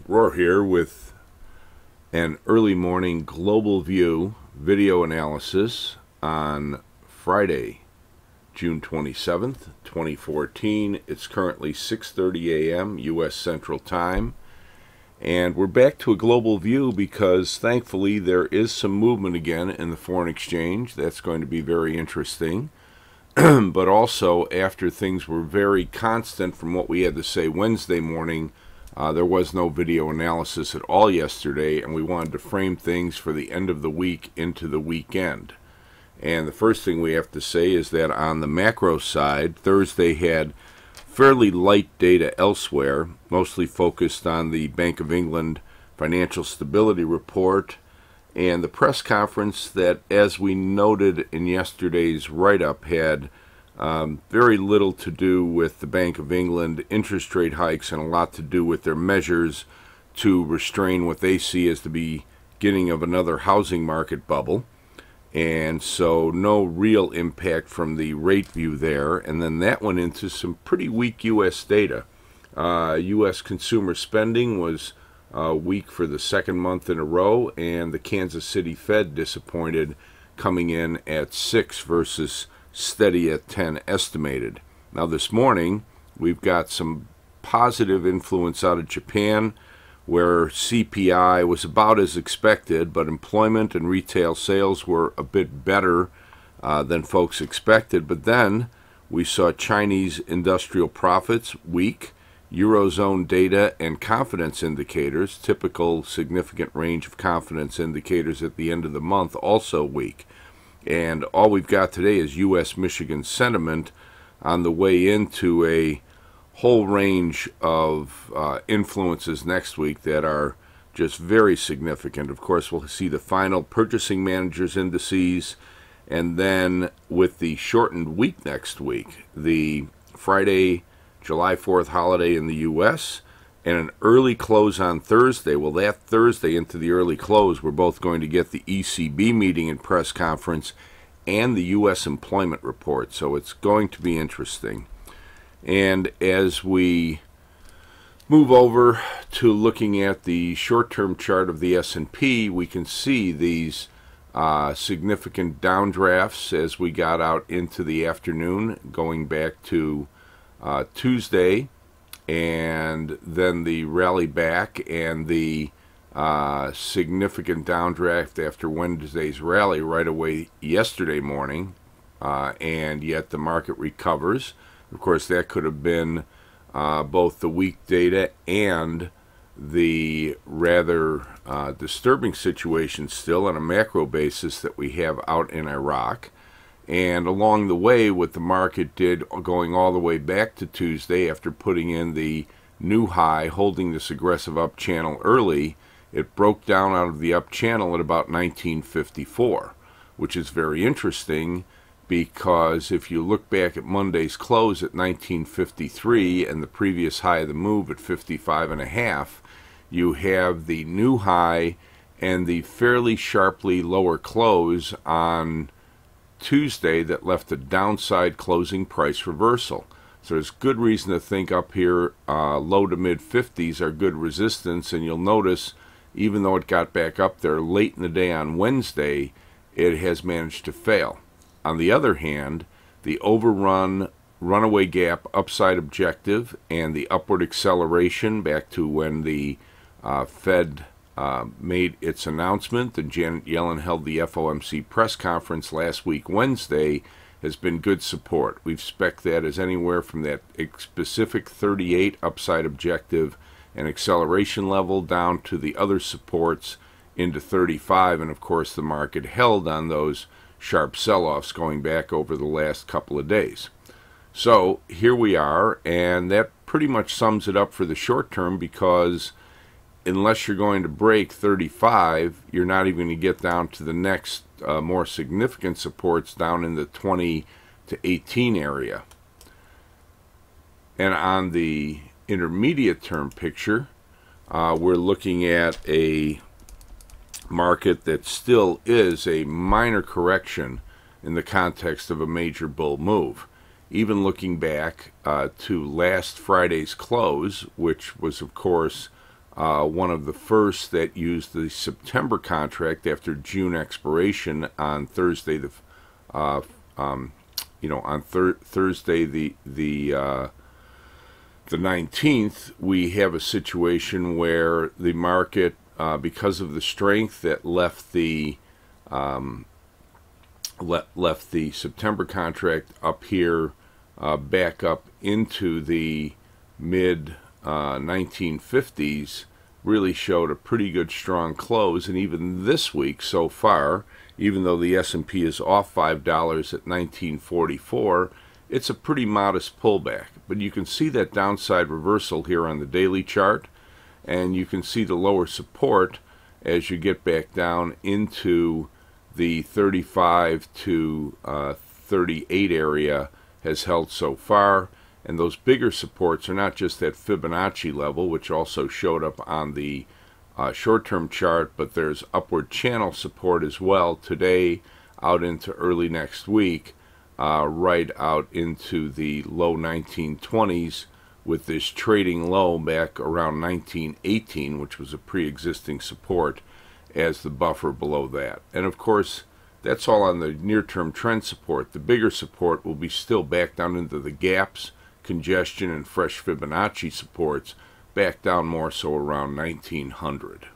Rohr here with an early morning global view video analysis on Friday, June 27th, 2014. It's currently 6:30 a.m. U.S. Central Time. And we're back to a global view because thankfully there is some movement again in the foreign exchange. That's going to be very interesting. But also, after things were very constant from what we had to say Wednesday morning, there was no video analysis at all yesterday, and we wanted to frame things for the end of the week into the weekend. And the first thing we have to say is that on the macro side, Thursday had fairly light data elsewhere, mostly focused on the Bank of England financial stability report and the press conference that, as we noted in yesterday's write-up, had very little to do with the Bank of England interest rate hikes and a lot to do with their measures to restrain what they see as the beginning of another housing market bubble. And so no real impact from the rate view there. And then that went into some pretty weak U.S. data. U.S. consumer spending was weak for the second month in a row, and the Kansas City Fed disappointed, coming in at 6 versus steady at 10 estimated. Now this morning we've got some positive influence out of Japan, where CPI was about as expected, but employment and retail sales were a bit better than folks expected. But then we saw Chinese industrial profits weak, Eurozone data and confidence indicators, typical significant range of confidence indicators at the end of the month, also weak. And all we've got today is U.S. Michigan sentiment on the way into a whole range of influences next week that are just very significant. Of course, we'll see the final purchasing managers indices, and then with the shortened week next week, the Friday, July 4th holiday in the U.S., and an early close on Thursday. Well, that Thursday into the early close, we're both going to get the ECB meeting and press conference and the U.S. employment report. So it's going to be interesting. And as we move over to looking at the short-term chart of the S&P, we can see these significant downdrafts as we got out into the afternoon, going back to Tuesday, and then the rally back and the significant downdraft after Wednesday's rally right away yesterday morning, and yet the market recovers. Of course, that could have been both the weak data and the rather disturbing situation still on a macro basis that we have out in Iraq. And along the way, what the market did, going all the way back to Tuesday after putting in the new high, holding this aggressive up channel early, it broke down out of the up channel at about 1954, which is very interesting because if you look back at Monday's close at 1953 and the previous high of the move at 55.5, you have the new high and the fairly sharply lower close on Tuesday that left a downside closing price reversal. So there's good reason to think up here low to mid 50s are good resistance, and you'll notice even though it got back up there late in the day on Wednesday, it has managed to fail. On the other hand, the overrun runaway gap upside objective and the upward acceleration back to when the Fed made its announcement and Janet Yellen held the FOMC press conference last week Wednesday has been good support. We've spec'd that as anywhere from that specific 38 upside objective and acceleration level down to the other supports into 35, and of course the market held on those sharp sell-offs going back over the last couple of days. So here we are, and that pretty much sums it up for the short term, because unless you're going to break 35, you're not even going to get down to the next more significant supports down in the 20 to 18 area. And on the intermediate term picture, we're looking at a market that still is a minor correction in the context of a major bull move. Even looking back to last Friday's close, which was of course one of the first that used the September contract after June expiration on Thursday, Thursday the 19th. We have a situation where the market, because of the strength that left the September contract up here, back up into the mid 1950s, really showed a pretty good strong close. And even this week so far, even though the S&P is off $5 at 1944, it's a pretty modest pullback. But you can see that downside reversal here on the daily chart, and you can see the lower support as you get back down into the 35 to 38 area has held so far. And those bigger supports are not just that Fibonacci level, which also showed up on the short-term chart, but there's upward channel support as well today out into early next week, right out into the low 1920s, with this trading low back around 1918, which was a pre-existing support, as the buffer below that. And of course, that's all on the near-term trend support. The bigger support will be still back down into the gaps, congestion, and fresh Fibonacci supports, back down more so around 1900.